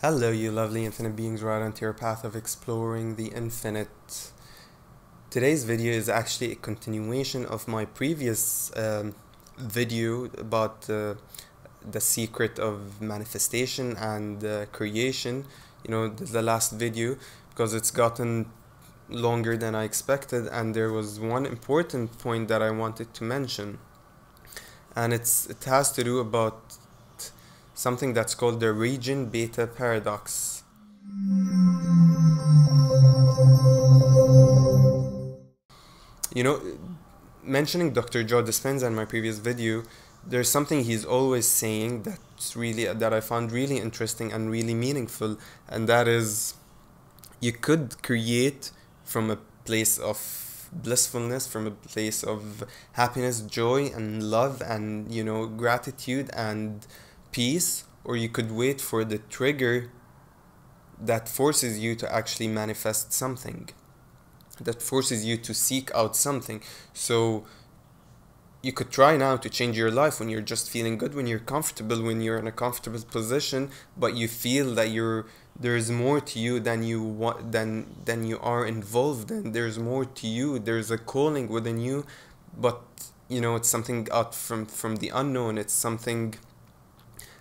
Hello, you lovely infinite beings right onto your path of exploring the infinite. Today's video is actually a continuation of my previous video about the secret of manifestation and creation. The last video, because it's gotten longer than I expected, and there was one important point that I wanted to mention, and it has to do about something that's called the region beta paradox. You know, mentioning Dr. Joe Dispenza in my previous video, there's something he's always saying that I found really interesting and really meaningful, and that is you could create from a place of blissfulness, from a place of happiness, joy, and love, and gratitude and peace, or you could wait for the trigger that forces you to actually manifest something, that forces you to seek out something. So you could try now to change your life when you're just feeling good, when you're comfortable, when you're in a comfortable position, but you feel that there's more to you than you want, than you are involved in. There's more to you. There's a calling within you, but it's something out from the unknown. It's something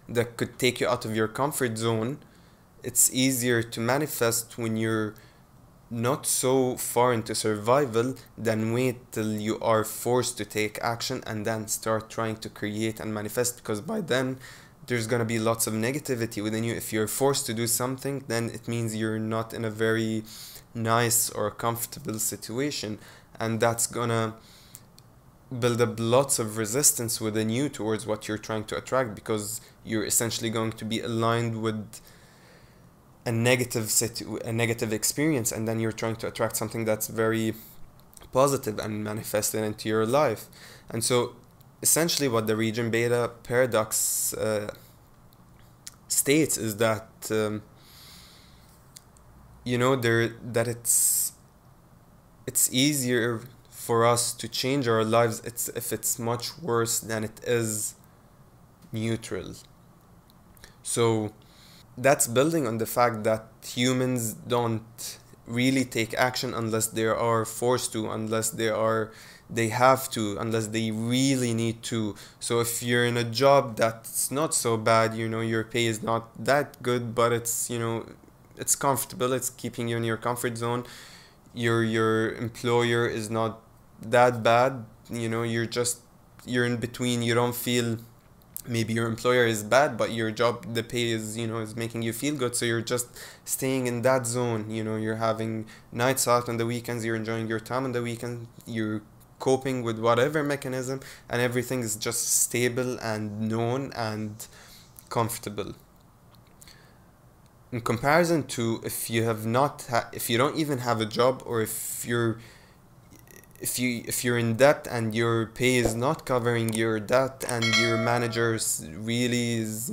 that could take you out of your comfort zone. It's easier to manifest when you're not so far into survival than wait till you are forced to take action and then start trying to create and manifest, because by then there's gonna be lots of negativity within you. If you're forced to do something, then it means you're not in a very nice or comfortable situation, and that's gonna build up lots of resistance within you towards what you're trying to attract, because you're essentially going to be aligned with a negative experience, and then you're trying to attract something that's very positive and manifest it into your life. And so essentially what the region beta paradox states is that it's easier for us to change our lives if it's much worse than it is neutral. So that's building on the fact that humans don't really take action unless they are forced to, unless they have to, unless they really need to. So if you're in a job that's not so bad, your pay is not that good, but it's it's comfortable, it's keeping you in your comfort zone. Your employer is not that bad, you're in between. You don't feel, maybe your employer is bad, but your job, the pay is making you feel good, so you're just staying in that zone. You're having nights out on the weekends, you're enjoying your time on the weekend, you're coping with whatever mechanism, and everything is just stable and known and comfortable. In comparison to if you have if you don't even have a job, or if you're in debt and your pay is not covering your debt, and your manager really is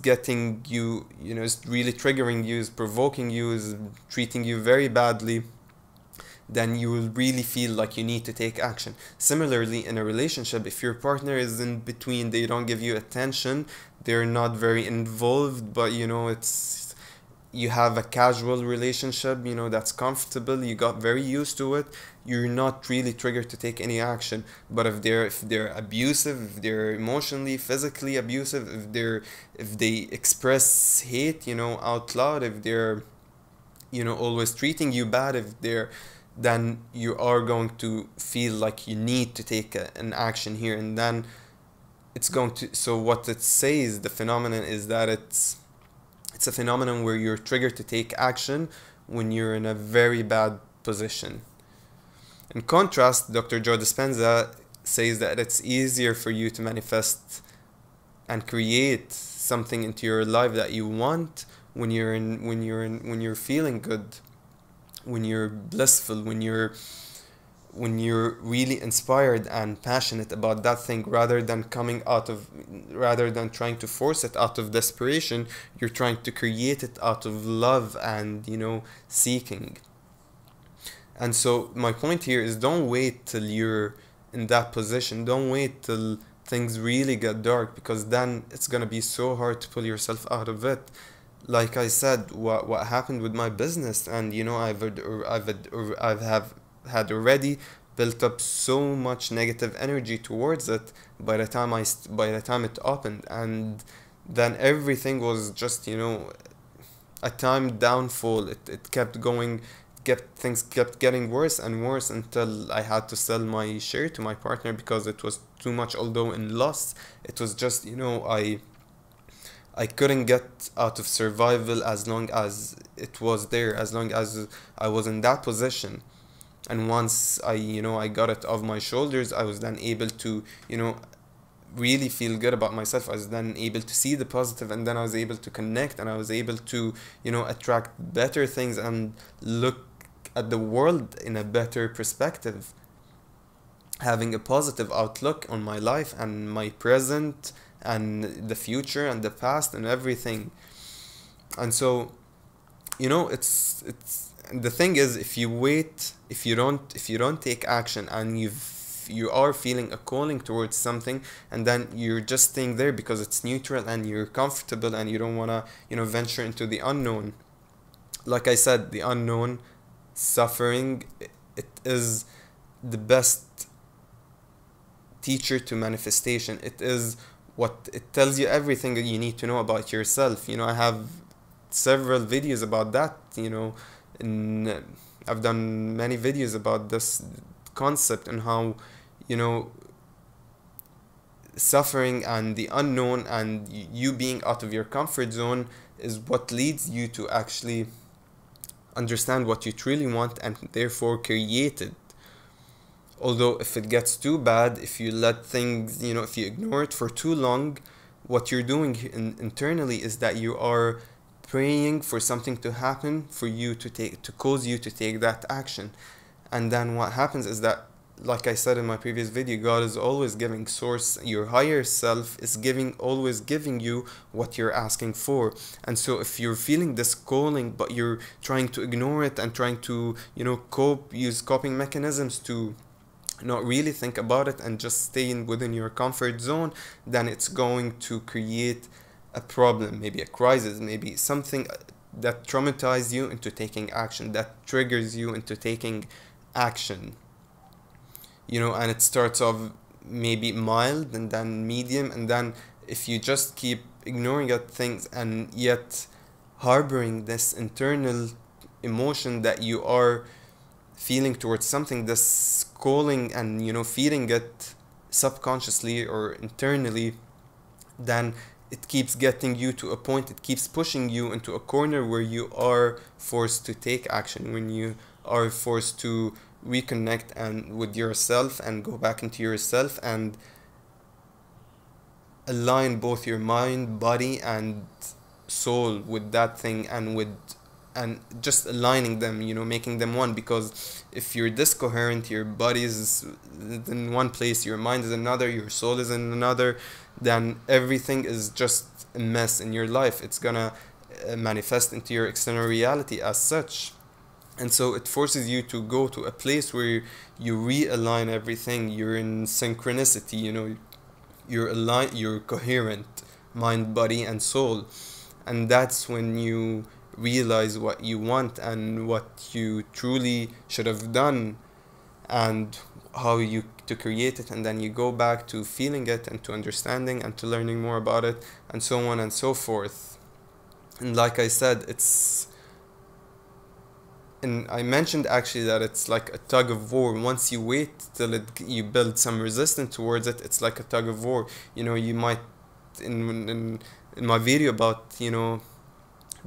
getting you, is really triggering you, is provoking you, is treating you very badly, then you will really feel like you need to take action. Similarly, in a relationship, if your partner is in between, they don't give you attention, they're not very involved, but you have a casual relationship, that's comfortable, you got very used to it, you're not really triggered to take any action. But if they're abusive, if they're emotionally, physically abusive, if they express hate, out loud, if they're, always treating you bad, then you are going to feel like you need to take an action here, and then it's going to. So what it says, the phenomenon is that it's a phenomenon where you're triggered to take action when you're in a very bad position. In contrast, Dr. Joe Dispenza says that it's easier for you to manifest and create something into your life that you want when you're feeling good, when you're blissful, when you're really inspired and passionate about that thing, rather than trying to force it out of desperation. You're trying to create it out of love and seeking. And so my point here is, don't wait till you're in that position, don't wait till things really get dark, because then it's gonna be so hard to pull yourself out of it. like I said, what happened with my business, and I've have had already built up so much negative energy towards it by the time by the time it opened, and then everything was just, a time downfall. It kept going, kept things kept getting worse and worse until I had to sell my share to my partner because it was too much. Although in loss, it was just, I couldn't get out of survival as long as it was there, as long as I was in that position. And once I got it off my shoulders, I was then able to, really feel good about myself. I was then able to see the positive, and then I was able to connect, and I was able to, attract better things and look at the world in a better perspective, having a positive outlook on my life and my present and the future and the past and everything. And so, it's the thing is, if you wait, if you don't take action, and you are feeling a calling towards something, and then you're just staying there because it's neutral and you're comfortable and you don't want to, venture into the unknown. Like I said, the unknown, suffering, it is the best teacher to manifestation. It is what it tells you everything that you need to know about yourself. I have several videos about that, and I've done many videos about this concept, and how, you know suffering and the unknown and you being out of your comfort zone is what leads you to actually understand what you truly want, and therefore create it. Although if it gets too bad, if you let things, if you ignore it for too long, what you're doing internally is that you are praying for something to happen for you to cause you to take that action. And then what happens is that, like I said in my previous video, God is always giving, source, your higher self is always giving you what you're asking for. And so if you're feeling this calling, but you're trying to ignore it and trying to, use coping mechanisms to not really think about it and just stay within your comfort zone, then it's going to create a problem, maybe a crisis, maybe something that traumatizes you into taking action, that triggers you into taking action. And it starts off maybe mild, and then medium, and then if you just keep ignoring at things and yet harboring this internal emotion that you are feeling towards something, this calling, and feeling it subconsciously or internally, then it keeps getting you to a point, it keeps pushing you into a corner where you are forced to take action, when you are forced to reconnect and with yourself and go back into yourself and align both your mind, body, and soul with that thing, and just aligning them, making them one. Because if you're discoherent, your body is in one place, your mind is another, your soul is in another, then everything is just a mess in your life. It's gonna manifest into your external reality as such. And so it forces you to go to a place where you realign everything. You're in synchronicity, you're coherent, mind, body, and soul. And that's when you realize what you want and what you truly should have done, and how you to create it. And then you go back to feeling it, and to understanding, and to learning more about it, and so on and so forth. And like I said, and I mentioned actually that it's like a tug of war. Once you wait till you build some resistance towards it, it's like a tug of war. You might, in my video about,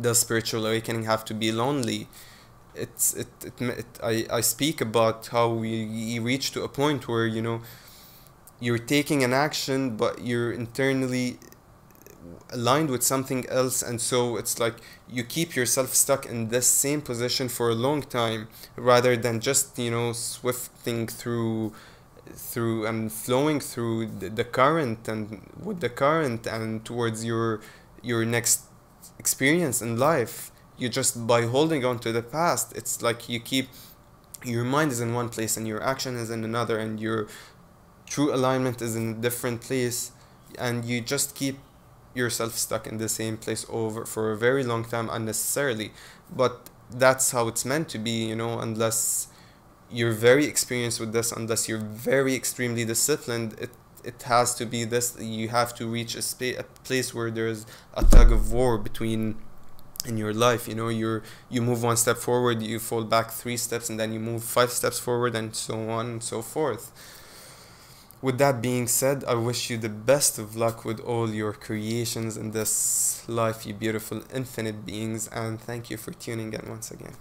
does spiritual awakening have to be lonely? I speak about how we reach to a point where, you're taking an action, but you're internally aligned with something else, and so it's like you keep yourself stuck in this same position for a long time, rather than just, swifting through and flowing through the current, and with the current, and towards your next experience in life. You just, by holding on to the past, it's like your mind is in one place and your action is in another, and your true alignment is in a different place, and you just keep yourself stuck in the same place over for a very long time unnecessarily. But that's how it's meant to be, you know, unless you're very experienced with this, unless you're very extremely disciplined, it has to be this. You have to reach a place where there's a tug of war between in your life. You know, you move one step forward, you fall back 3 steps, and then you move 5 steps forward, and so on and so forth. With that being said, I wish you the best of luck with all your creations in this life, you beautiful infinite beings, and thank you for tuning in once again.